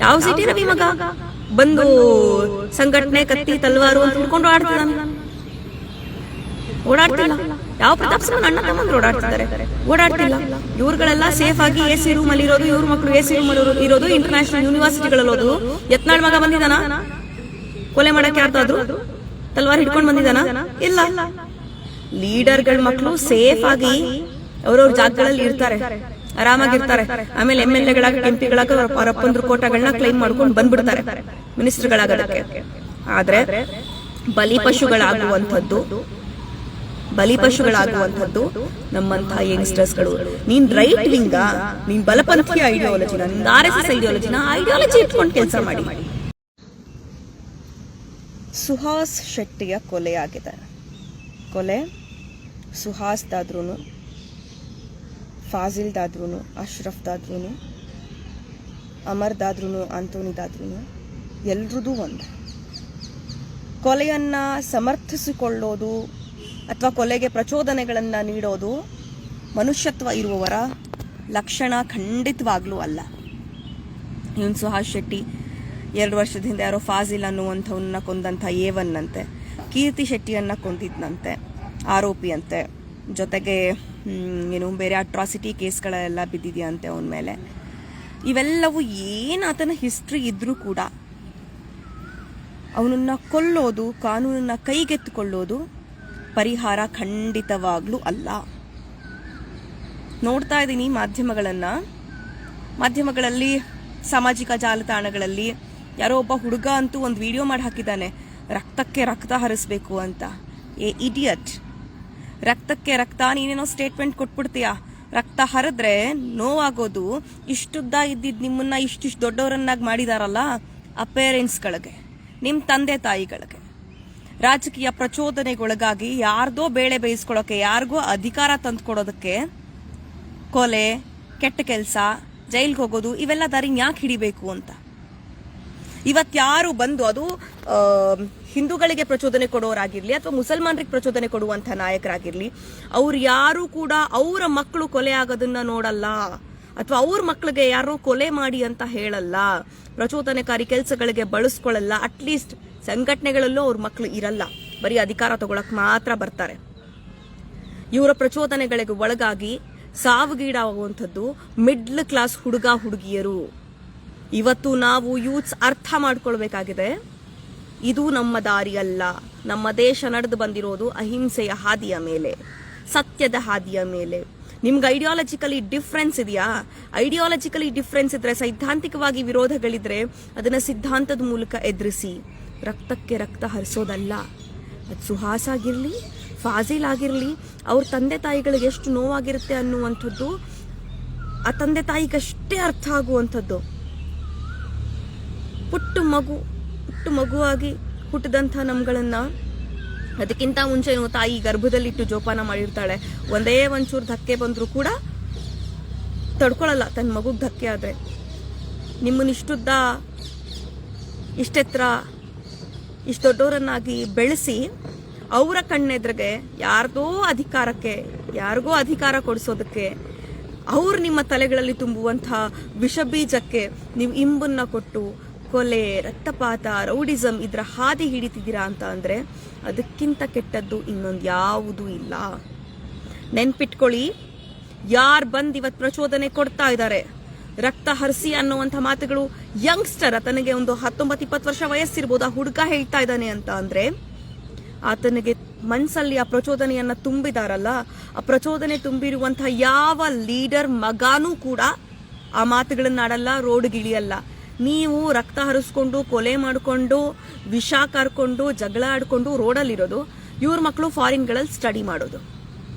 ಯಾವ ಸಿಟಿ ರವಿ ಮಗ ಬಂದು ಸಂಘಟನೆ ಕತ್ತಿ ತಲ್ವಾರು ಅಂತ ಹಿಡ್ಕೊಂಡು ಆಡ್ತಿದ್ದಾನೆ? ಓಡಾಡ್ತಿಲ್ಲ. ಯಾವ ಪ್ರತಾಪ್ ಸಿಂಹ ಅಣ್ಣ ತಮ್ಮಂದ್ರು ಓಡಾಡ್ತಿದ್ದಾರೆ? ಓಡಾಡ್ತಿಲ್ಲ. ಇವ್ರುಗಳೆಲ್ಲ ಸೇಫ್ ಆಗಿ ಎಸಿ ರೂಮ್ ಅಲ್ಲಿ ಇರೋದು, ಇವ್ರ ಮಕ್ಕಳು ಎಸಿ ರೂಮ್ ಅಲ್ಲಿ ಇರೋದು, ಇಂಟರ್ನ್ಯಾಷನಲ್ ಯೂನಿವರ್ಸಿಟಿಗಳಲ್ಲಿ ಓದು. ಯತ್ನಾಳ್ ಮಗ ಬಂದಿದಾನ ಕೊಲೆ ಮಾಡಕ್ಕೆ? ಯಾರ್ದಾದ್ರು ತಲ್ವಾರ್ ಹಿಡ್ಕೊಂಡು ಬಂದಿದಾನ? ಇಲ್ಲ. ಲೀಡರ್ಗಳ ಮಕ್ಕಳು ಸೇಫ್ ಆಗಿ ಅವ್ರವ್ರ ಜಾಗಗಳಲ್ಲಿ ಇರ್ತಾರೆ, ಆರಾಮಾಗಿರ್ತಾರೆ. ಆಮೇಲೆ MLA MP ಅವರಪ್ಪಂದ್ರ ಕೋಟಾಗಳನ್ನ ಕ್ಲೈಮ್ ಮಾಡ್ಕೊಂಡು ಬಂದ್ಬಿಡ್ತಾರೆ ಮಿನಿಸ್ಟರ್ಗಳಾಗೋದಕ್ಕೆ. ಆದ್ರೆ ಬಲಿಪಶುಗಳಾಗುವಂಥದ್ದು ನಮ್ಮಂತಹ ಯಂಗ್ಸ್ಟರ್ಸ್ಗಳು. ನೀನ್ ರೈಟ್ ವಿಂಗ, ನೀನ್ ಬಲಪಂಥೀಯ ಐಡಿಯಾಲಜಿನ, ನಿನ್ RSS ಐಡಿಯಾಲಜಿ ಇಟ್ಕೊಂಡು ಕೆಲಸ ಮಾಡಿ. ಸುಹಾಸ್ ಶೆಟ್ಟಿಯ ಕೊಲೆಯಾಗಿದೆ. ಕೊಲೆ ಸುಹಾಸ್ದಾದ್ರೂ, ಫಾಜಿಲ್ದಾದ್ರೂ, ಅಶ್ರಫ್ದಾದ್ರೂ, ಅಮರ್ದಾದ್ರೂ, ಆಂಟೋನಿದಾದ್ರೂ ಎಲ್ರದೂ ಒಂದು. ಕೊಲೆಯನ್ನ ಸಮರ್ಥಿಸಿಕೊಳ್ಳೋದು ಅಥವಾ ಕೊಲೆಗೆ ಪ್ರಚೋದನೆಗಳನ್ನು ನೀಡೋದು ಮನುಷ್ಯತ್ವ ಇರುವವರ ಲಕ್ಷಣ ಖಂಡಿತವಾಗ್ಲೂ ಅಲ್ಲ. ಇವನು ಸುಹಾಸ್ ಶೆಟ್ಟಿ 2 ವರ್ಷದ ಹಿಂದೆ ಯಾರೋ ಫಾಜಿಲ್ ಅನ್ನುವಂಥವನ್ನ ಕೊಂದಂಥ ಏವನ್ನಂತೆ, ಕೀರ್ತಿ ಶೆಟ್ಟಿಯನ್ನ ಕೊಂದಿದ್ನಂತೆ, ಆರೋಪಿಯಂತೆ. ಜೊತೆಗೆ ಬೇರೆ ಅಟ್ರಾಸಿಟಿ ಕೇಸ್ಗಳೆಲ್ಲ ಬಿದ್ದಿದೆಯಂತೆ ಅವನ ಮೇಲೆ. ಇವೆಲ್ಲವೂ ಏನು ಆತನ ಹಿಸ್ಟ್ರಿ ಇದ್ರೂ ಕೂಡ ಅವನನ್ನ ಕೊಲ್ಲೋದು, ಕಾನೂನನ್ನ ಕೈಗೆತ್ತಿಕೊಳ್ಳೋದು ಪರಿಹಾರ ಖಂಡಿತವಾಗ್ಲೂ ಅಲ್ಲ. ನೋಡ್ತಾ ಇದ್ದೀನಿ ಮಾಧ್ಯಮಗಳಲ್ಲಿ, ಸಾಮಾಜಿಕ ಜಾಲತಾಣಗಳಲ್ಲಿ ಯಾರೋ ಒಬ್ಬ ಹುಡುಗ ಅಂತೂ ಒಂದು ವಿಡಿಯೋ ಮಾಡಿ ಹಾಕಿದ್ದಾನೆ, ರಕ್ತಕ್ಕೆ ರಕ್ತ ಹರಿಸ್ಬೇಕು ಅಂತ. ಇಡಿಯಟ್, ರಕ್ತಕ್ಕೆ ರಕ್ತ, ನೀನೇನೋ ಸ್ಟೇಟ್ಮೆಂಟ್ ಕೊಟ್ಬಿಡ್ತೀಯ. ರಕ್ತ ಹರಿದ್ರೆ ನೋವಾಗೋದು ಇಷ್ಟುದ್ದ ಇದ್ದಿದ್ದು ನಿಮ್ಮನ್ನ ಇಷ್ಟಿಷ್ಟು ದೊಡ್ಡವರನ್ನಾಗಿ ಮಾಡಿದಾರಲ್ಲ ಆ ಪೇರೆಂಟ್ಸ್ಗಳಿಗೆ, ನಿಮ್ಮ ತಂದೆ ತಾಯಿಗಳಿಗೆ. ರಾಜಕೀಯ ಪ್ರಚೋದನೆಗೊಳಗಾಗಿ ಯಾರ್ದೋ ಬೇಳೆ ಬೇಯಿಸ್ಕೊಳ್ಳೋಕೆ, ಯಾರಿಗೋ ಅಧಿಕಾರ ತಂದ್ಕೊಡೋದಕ್ಕೆ ಕೊಲೆ, ಕೆಟ್ಟ ಕೆಲಸ, ಜೈಲ್ಗೆ ಹೋಗೋದು ಇವೆಲ್ಲ ದಾರಿನ ಯಾಕೆ ಹಿಡಿಬೇಕು ಅಂತ. ಇವತ್ಯಾರು ಬಂದು, ಅದು ಹಿಂದೂಗಳಿಗೆ ಪ್ರಚೋದನೆ ಕೊಡೋರಾಗಿರ್ಲಿ ಅಥವಾ ಮುಸಲ್ಮಾನರಿಗೆ ಪ್ರಚೋದನೆ ಕೊಡುವಂತಹ ನಾಯಕರಾಗಿರ್ಲಿ, ಅವ್ರು ಯಾರು ಕೂಡ ಅವರ ಮಕ್ಕಳು ಕೊಲೆ ಆಗೋದನ್ನ ನೋಡಲ್ಲ ಅಥವಾ ಅವ್ರ ಮಕ್ಕಳಿಗೆ ಯಾರೋ ಕೊಲೆ ಮಾಡಿ ಅಂತ ಹೇಳಲ್ಲ, ಪ್ರಚೋದನೆಕಾರಿ ಕೆಲಸಗಳಿಗೆ ಬಳಸ್ಕೊಳ್ಳಲ್ಲ. ಅಟ್ಲೀಸ್ಟ್ ಸಂಘಟನೆಗಳಲ್ಲೂ ಅವ್ರ ಮಕ್ಕಳು ಇರಲ್ಲ, ಬರೀ ಅಧಿಕಾರ ತಗೊಳಕ್ ಮಾತ್ರ ಬರ್ತಾರೆ. ಇವರ ಪ್ರಚೋದನೆಗಳಿಗೆ ಒಳಗಾಗಿ ಸಾವಿಗೀಡಾಗುವಂಥದ್ದು ಮಿಡ್ಲ್ ಕ್ಲಾಸ್ ಹುಡುಗ ಹುಡುಗಿಯರು. ಇವತ್ತು ನಾವು ಯೂತ್ಸ್ ಅರ್ಥ ಮಾಡ್ಕೊಳ್ಬೇಕಾಗಿದೆ, ಇದು ನಮ್ಮ ದಾರಿ ಅಲ್ಲ. ನಮ್ಮ ದೇಶ ನಡೆದು ಬಂದಿರೋದು ಅಹಿಂಸೆಯ ಹಾದಿಯ ಮೇಲೆ, ಸತ್ಯದ ಹಾದಿಯ ಮೇಲೆ. ನಿಮ್ಗೆ ಐಡಿಯಾಲಜಿಕಲಿ ಡಿಫ್ರೆನ್ಸ್ ಇದೆಯಾ? ಐಡಿಯಾಲಜಿಕಲಿ ಡಿಫ್ರೆನ್ಸ್ ಇದ್ರೆ, ಸೈದ್ಧಾಂತಿಕವಾಗಿ ವಿರೋಧಗಳಿದ್ರೆ ಅದನ್ನ ಸಿದ್ಧಾಂತದ ಮೂಲಕ ಎದುರಿಸಿ. ರಕ್ತಕ್ಕೆ ರಕ್ತ ಹರಿಸೋದಲ್ಲ. ಅದು ಸುಹಾಸ್ ಆಗಿರ್ಲಿ, ಫಾಜಿಲ್ ಆಗಿರ್ಲಿ, ಅವ್ರ ತಂದೆ ತಾಯಿಗಳಿಗೆ ಎಷ್ಟು ನೋವಾಗಿರುತ್ತೆ ಅನ್ನುವಂಥದ್ದು ಆ ತಂದೆ ತಾಯಿಗಷ್ಟೇ ಅರ್ಥ ಆಗುವಂಥದ್ದು. ಪುಟ್ಟು ಮಗುವಾಗಿ ಹುಟ್ಟಿದಂಥ ನಮ್ಗಳನ್ನ ಅದಕ್ಕಿಂತ ಮುಂಚೆ ತಾಯಿ ಗರ್ಭದಲ್ಲಿಟ್ಟು ಜೋಪಾನ ಮಾಡಿರ್ತಾಳೆ. ಒಂದೇ ಒಂಚೂರು ಧಕ್ಕೆ ಬಂದರೂ ಕೂಡ ತಡ್ಕೊಳ್ಳಲ್ಲ ತನ್ನ ಮಗುಗೆ ಧಕ್ಕೆ ಆದ್ರೆ. ನಿಮ್ಮನ್ನ ಇಷ್ಟುದ್ದ, ಇಷ್ಟೆತ್ರ, ಇಷ್ಟು ದೊಡ್ಡವರನ್ನಾಗಿ ಬೆಳೆಸಿ ಅವರ ಕಣ್ಣೆದ್ರಿಗೆ ಯಾರಿಗೋ ಅಧಿಕಾರ ಕೊಡಿಸೋದಕ್ಕೆ, ಅವ್ರು ನಿಮ್ಮ ತಲೆಗಳಲ್ಲಿ ತುಂಬುವಂಥ ವಿಷಬೀಜಕ್ಕೆ ನೀವು ಇಂಬನ್ನ ಕೊಟ್ಟು ಕೊಲೆ, ರಕ್ತಪಾತ, ರೌಡಿಸಮ್ ಇದರ ಹಾದಿ ಹಿಡಿತಿದ್ದೀರಾ ಅಂತ ಅಂದ್ರೆ ಅದಕ್ಕಿಂತ ಕೆಟ್ಟದ್ದು ಇನ್ನೊಂದು ಯಾವುದೂ ಇಲ್ಲ. ನೆನ್ಪಿಟ್ಕೊಳ್ಳಿ, ಯಾರು ಬಂದು ಇವತ್ತು ಪ್ರಚೋದನೆ ಕೊಡ್ತಾ ಇದ್ದಾರೆ, ರಕ್ತ ಹರಿಸಿ ಅನ್ನುವಂಥ ಮಾತುಗಳು ಯಂಗ್ಸ್ಟರ್, ಆತನಿಗೆ ಒಂದು 19-20 ವರ್ಷ ವಯಸ್ಸಿರ್ಬೋದು, ಆ ಹುಡುಗ ಹೇಳ್ತಾ ಇದ್ದಾನೆ ಅಂತ ಅಂದ್ರೆ ಆತನಿಗೆ ಮನ್ಸಲ್ಲಿ ಆ ಪ್ರಚೋದನೆಯನ್ನ ತುಂಬಿದಾರಲ್ಲ, ಆ ಪ್ರಚೋದನೆ ತುಂಬಿರುವಂತಹ ಯಾವ ಲೀಡರ್ ಮಗಾನೂ ಕೂಡ ಆ ಮಾತುಗಳನ್ನಾಡಲ್ಲ, ರೋಡ್ಗಿಳಿಯಲ್ಲ. ನೀವು ರಕ್ತ ಹರಿಸ್ಕೊಂಡು, ಕೊಲೆ ಮಾಡಿಕೊಂಡು, ವಿಷ ಕರ್ಕೊಂಡು, ಜಗಳ ಆಡ್ಕೊಂಡು ರೋಡಲ್ಲಿರೋದು, ಇವ್ರ ಮಕ್ಕಳು ಫಾರಿನ್ಗಳಲ್ಲಿ ಸ್ಟಡಿ ಮಾಡೋದು.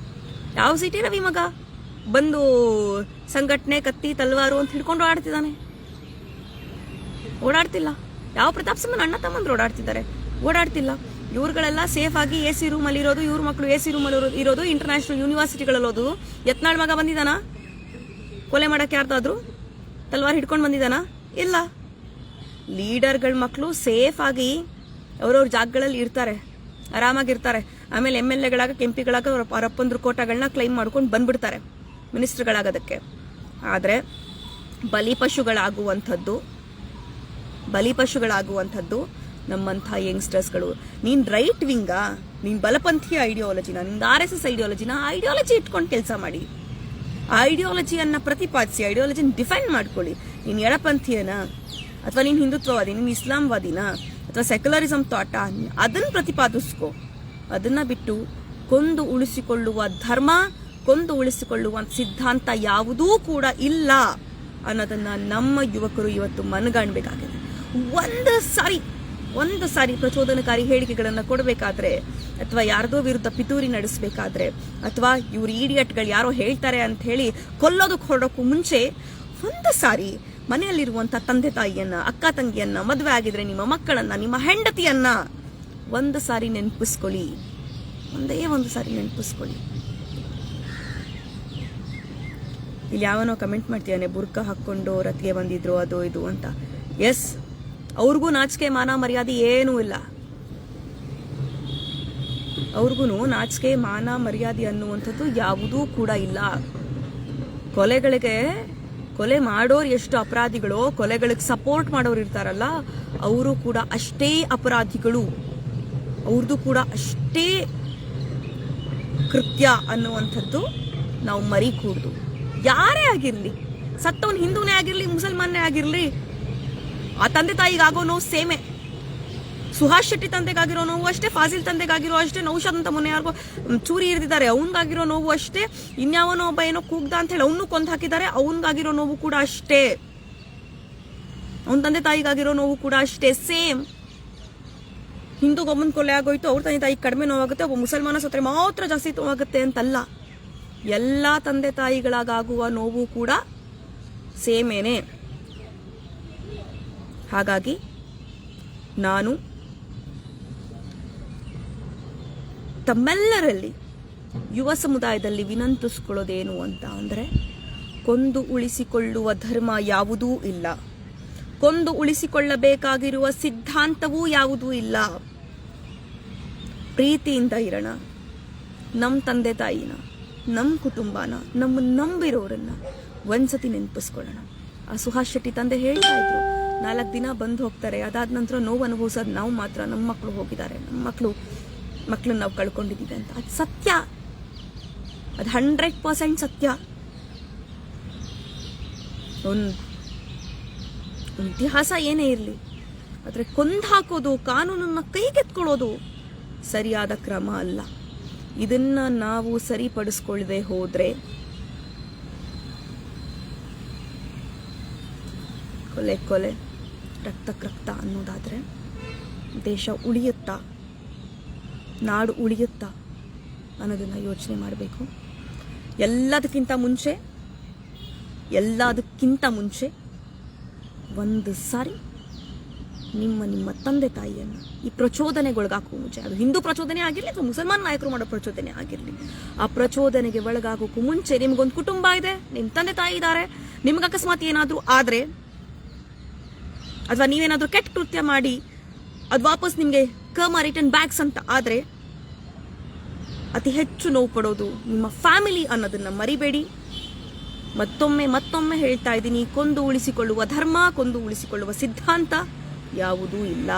ಯಾವ ಸಿಟಿ ರವಿ ಮಗ ಬಂದು ಸಂಘಟನೆ ಕತ್ತಿ ತಲ್ವಾರು ಅಂತ ಹಿಡ್ಕೊಂಡು ಆಡ್ತಿದ್ದಾನೆ? ಓಡಾಡ್ತಿಲ್ಲ. ಯಾವ ಪ್ರತಾಪ್ ಸಿಂಹ ಅಣ್ಣ ತಮ್ಮಂದ್ರು ಓಡಾಡ್ತಿದ್ದಾರೆ? ಓಡಾಡ್ತಿಲ್ಲ. ಇವ್ರುಗಳೆಲ್ಲ ಸೇಫ್ ಆಗಿ ಎಸಿ ರೂಮ್ ಅಲ್ಲಿ ಇರೋದು, ಇವ್ರ ಮಕ್ಕಳು ಎಸಿ ರೂಮ್ ಅಲ್ಲಿ ಇರೋದು, ಇಂಟರ್ನ್ಯಾಷನಲ್ ಯೂನಿವರ್ಸಿಟಿಗಳಲ್ಲಿ ಓದು. ಯತ್ನಾಳ್ ಮಗ ಬಂದಿದಾನ ಕೊಲೆ ಮಾಡಕ್ಕೆ? ಯಾರ್ದಾದ್ರು ತಲ್ವಾರ್ ಹಿಡ್ಕೊಂಡು ಬಂದಿದಾನ? ಇಲ್ಲ. ಲೀಡರ್ಗಳ ಮಕ್ಕಳು ಸೇಫ್ ಆಗಿ ಅವ್ರವ್ರ ಜಾಗಗಳಲ್ಲಿ ಇರ್ತಾರೆ, ಆರಾಮಾಗಿರ್ತಾರೆ. ಆಮೇಲೆ MLA MP ಅವರಪ್ಪಂದ್ರ ಕೋಟಾಗಳನ್ನ ಕ್ಲೈಮ್ ಮಾಡ್ಕೊಂಡು ಬಂದ್ಬಿಡ್ತಾರೆ ಮಿನಿಸ್ಟರ್ಗಳಾಗೋದಕ್ಕೆ. ಆದರೆ ಬಲಿಪಶುಗಳಾಗುವಂಥದ್ದು ಬಲಿಪಶುಗಳಾಗುವಂಥದ್ದು ನಮ್ಮಂಥ ಯಂಗ್ಸ್ಟರ್ಸ್ಗಳು. ನೀನ್ ರೈಟ್ ವಿಂಗಾ, ನೀನ್ ಬಲಪಂಥೀಯ ಐಡಿಯಾಲಜಿನ, ನಿಂದು RSS ಐಡಿಯಾಲಜಿನ, ಐಡಿಯಾಲಜಿ ಇಟ್ಕೊಂಡು ಕೆಲಸ ಮಾಡಿ. ಆ ಐಡಿಯಾಲಜಿಯನ್ನ ಪ್ರತಿಪಾದಿಸಿ, ಐಡಿಯಾಲಜಿನ ಡಿಫೆಂಡ್ ಮಾಡ್ಕೊಳ್ಳಿ. ನೀನ್ ಎಡಪಂಥೀಯನ, ಅಥವಾ ನೀನ್ ಹಿಂದುತ್ವವಾದಿ, ನೀನ್ ಇಸ್ಲಾಂವಾದಿನ, ಅಥವಾ ಸೆಕ್ಯುಲರಿಸಂ ಥಾಟ, ಅದನ್ನ ಪ್ರತಿಪಾದಿಸ್ಕೊ. ಅದನ್ನ ಬಿಟ್ಟು ಕೊಂದು ಉಳಿಸಿಕೊಳ್ಳುವ ಧರ್ಮ, ಕೊಂದು ಉಳಿಸಿಕೊಳ್ಳುವ ಸಿದ್ಧಾಂತ ಯಾವುದೂ ಕೂಡ ಇಲ್ಲ ಅನ್ನೋದನ್ನ ನಮ್ಮ ಯುವಕರು ಇವತ್ತು ಮನಗಾಣಬೇಕಾಗಿದೆ. ಒಂದು ಸಾರಿ ಪ್ರಚೋದನಕಾರಿ ಹೇಳಿಕೆಗಳನ್ನು ಕೊಡಬೇಕಾದ್ರೆ, ಅಥವಾ ಯಾರದೋ ವಿರುದ್ಧ ಪಿತೂರಿ ನಡೆಸಬೇಕಾದ್ರೆ, ಅಥವಾ ಇವ್ರು ಈಡಿಯಟ್ಗಳು ಯಾರೋ ಹೇಳ್ತಾರೆ ಅಂತ ಹೇಳಿ ಕೊಲ್ಲೋದಕ್ಕೆ ಹೊರಡೋಕ್ಕೂ ಮುಂಚೆ ಒಂದು ಸಾರಿ ಮನೆಯಲ್ಲಿರುವಂಥ ತಂದೆ ತಾಯಿಯನ್ನ, ಅಕ್ಕ ತಂಗಿಯನ್ನ, ಮದುವೆ ಆಗಿದ್ರೆ ನಿಮ್ಮ ಮಕ್ಕಳನ್ನ, ನಿಮ್ಮ ಹೆಂಡತಿಯನ್ನ ಒಂದು ಸಾರಿ ನೆನಪಿಸ್ಕೊಳ್ಳಿ. ಒಂದೇ ಒಂದು ಸಾರಿ ನೆನಪಿಸ್ಕೊಳ್ಳಿ. ಇಲ್ಲಿ ಯಾವನೋ ಕಮೆಂಟ್ ಮಾಡ್ತೀಯಾನೆ, ಬುರ್ಕ ಹಾಕೊಂಡು ರತ್ಗೆ ಬಂದಿದ್ರು ಅದು ಇದು ಅಂತ. ಎಸ್, ಅವ್ರಿಗೂ ನಾಚಿಕೆ ಮಾನ ಮರ್ಯಾದೆ ಏನೂ ಇಲ್ಲ. ಅವ್ರಿಗೂ ನಾಚಿಕೆ ಮಾನ ಮರ್ಯಾದೆ ಅನ್ನುವಂಥದ್ದು ಯಾವುದೂ ಕೂಡ ಇಲ್ಲ. ಕೊಲೆ ಮಾಡೋರು ಎಷ್ಟು ಅಪರಾಧಿಗಳೋ, ಕೊಲೆಗಳಿಗೆ ಸಪೋರ್ಟ್ ಮಾಡೋರು ಇರ್ತಾರಲ್ಲ, ಅವರು ಕೂಡ ಅಷ್ಟೇ ಅಪರಾಧಿಗಳು. ಅವ್ರದ್ದು ಕೂಡ ಅಷ್ಟೇ ಕೃತ್ಯ ಅನ್ನುವಂಥದ್ದು ನಾವು ಮರಿಕೂಡ್ದು. ಯಾರೇ ಆಗಿರ್ಲಿ, ಸತ್ತವನ್ ಹಿಂದೂನೇ ಆಗಿರ್ಲಿ, ಮುಸಲ್ಮಾನೇ ಆಗಿರ್ಲಿ, ಆ ತಂದೆ ತಾಯಿಗಾಗೋ ನೋವು ಸೇಮೆ. ಸುಹಾಸ್ ಶೆಟ್ಟಿ ತಂದೆಗಾಗಿರೋ ನೋವು ಅಷ್ಟೇ, ಫಾಜಿಲ್ ತಂದೆಗಾಗಿರೋ ಅಷ್ಟೇ, ನೌಷಾದ್ ಅಂತ ಮೊನ್ನೆ ಯಾರಿಗೋ ಚೂರಿ ಇರ್ದಿದ್ದಾರೆ ಅವನ್ಗಾಗಿರೋ ನೋವು ಅಷ್ಟೇ, ಇನ್ಯಾವನೋ ಒಬ್ಬ ಏನೋ ಕೂಗ್ದ ಅಂತ ಹೇಳಿ ಅವನು ಕೊಂದು ಹಾಕಿದ್ದಾರೆ, ಅವನ್ಗಾಗಿರೋ ನೋವು ಕೂಡ ಅಷ್ಟೇ, ಅವನ ತಂದೆ ತಾಯಿಗಾಗಿರೋ ನೋವು ಕೂಡ ಅಷ್ಟೇ, ಸೇಮ್. ಹಿಂದೂಗೊಬ್ಬನ ಕೊಲೆ ಆಗೋಯ್ತು, ಅವ್ರ ತಂದೆ ತಾಯಿ ಕಡಿಮೆ ನೋವಾಗುತ್ತೆ, ಒಬ್ಬ ಮುಸಲ್ಮಾನ ಸತ್ರೆ ಮಾತ್ರ ಜಾಸ್ತಿ ನೋವಾಗುತ್ತೆ ಅಂತಲ್ಲ. ಎಲ್ಲ ತಂದೆ ತಾಯಿಗಳಾಗುವ ನೋವು ಕೂಡ ಸೇಮೇನೆ. ಹಾಗಾಗಿ ನಾನು ತಮ್ಮೆಲ್ಲರಲ್ಲಿ, ಯುವ ಸಮುದಾಯದಲ್ಲಿ ವಿನಂತಿಸ್ಕೊಳ್ಳೋದೇನು ಅಂತ ಅಂದ್ರೆ, ಕೊಂದು ಉಳಿಸಿಕೊಳ್ಳುವ ಧರ್ಮ ಯಾವುದೂ ಇಲ್ಲ, ಕೊಂದು ಉಳಿಸಿಕೊಳ್ಳಬೇಕಾಗಿರುವ ಸಿದ್ಧಾಂತವೂ ಯಾವುದೂ ಇಲ್ಲ. ಪ್ರೀತಿಯಿಂದ ಇರೋಣ. ನಮ್ಮ ತಂದೆ ತಾಯಿನ, ನಮ್ಮ ಕುಟುಂಬನ, ನಮ್ಮ ನಂಬಿರೋರನ್ನ ಒಂದ್ಸತಿ ನೆನಪಿಸ್ಕೊಳ್ಳೋಣ. ಆ ಸುಹಾಸ್ ಶೆಟ್ಟಿ ತಂದೆ ಹೇಳ್ತಾ ಇದ್ರು, 4 ದಿನ ಬಂದು ಹೋಗ್ತಾರೆ, ಅದಾದ ನಂತರ ನೋವು ಅನುಭವಿಸೋದು ನಾವು ಮಾತ್ರ, ನಮ್ಮ ಮಕ್ಕಳು ಹೋಗಿದ್ದಾರೆ, ನಮ್ಮ ಮಕ್ಕಳನ್ನ ನಾವು ಕಳ್ಕೊಂಡಿದ್ದೀವಿ ಅಂತ. ಅದು ಸತ್ಯ, ಅದು 100% ಸತ್ಯ. ಒಂದು ಇತಿಹಾಸ ಏನೇ ಇರಲಿ, ಆದರೆ ಕೊಂದು ಹಾಕೋದು, ಕಾನೂನನ್ನ ಕೈಗೆತ್ಕೊಳ್ಳೋದು ಸರಿಯಾದ ಕ್ರಮ ಅಲ್ಲ. ಇದನ್ನ ನಾವು ಸರಿಪಡಿಸ್ಕೊಳ್ಳದೆ ಹೋದ್ರೆ ಕೊಲೆ ರಕ್ತ ಅನ್ನೋದಾದ್ರೆ ದೇಶ ಉಳಿಯುತ್ತಾ, ನಾಡು ಉಳಿಯುತ್ತಾ ಅನ್ನೋದನ್ನ ಯೋಚನೆ ಮಾಡಬೇಕು. ಎಲ್ಲದಕ್ಕಿಂತ ಮುಂಚೆ ಒಂದು ಸಾರಿ ನಿಮ್ಮ ತಂದೆ ತಾಯಿಯನ್ನ ಈ ಪ್ರಚೋದನೆಗೊಳಗಾಕುವ ಮುಂಚೆ, ಅದು ಹಿಂದೂ ಪ್ರಚೋದನೆ ಆಗಿರಲಿ ಅಥವಾ ಮುಸಲ್ಮಾನ್ ನಾಯಕರು ಮಾಡೋ ಪ್ರಚೋದನೆ ಆಗಿರಲಿ, ಆ ಪ್ರಚೋದನೆಗೆ ಒಳಗಾಗೋಕ್ಕೂ ಮುಂಚೆ ನಿಮ್ಗೊಂದು ಕುಟುಂಬ ಇದೆ, ನಿಮ್ಮ ತಂದೆ ತಾಯಿ ಇದ್ದಾರೆ, ನಿಮ್ಗೆ ಅಕಸ್ಮಾತ್ ಏನಾದ್ರೂ ಆದ್ರೆ, ಅಥವಾ ನೀವೇನಾದ್ರೂ ಕೆಟ್ಟ ಕೃತ್ಯ ಮಾಡಿ ಅದು ವಾಪಸ್ ನಿಮ್ಗೆ ರಿಟರ್ನ್ ಬ್ಯಾಕ್ಸ್ ಅಂತ ಆದ್ರೆ, ಅತಿ ಹೆಚ್ಚು ನೋವು ಪಡೋದು ನಿಮ್ಮ ಫ್ಯಾಮಿಲಿ ಅನ್ನೋದನ್ನ ಮರಿಬೇಡಿ. ಮತ್ತೊಮ್ಮೆ ಹೇಳ್ತಾ ಇದ್ದೀನಿ, ಕೊಂದು ಉಳಿಸಿಕೊಳ್ಳುವ ಧರ್ಮ, ಕೊಂದು ಉಳಿಸಿಕೊಳ್ಳುವ ಸಿದ್ಧಾಂತ ಯಾವುದೂ ಇಲ್ಲ.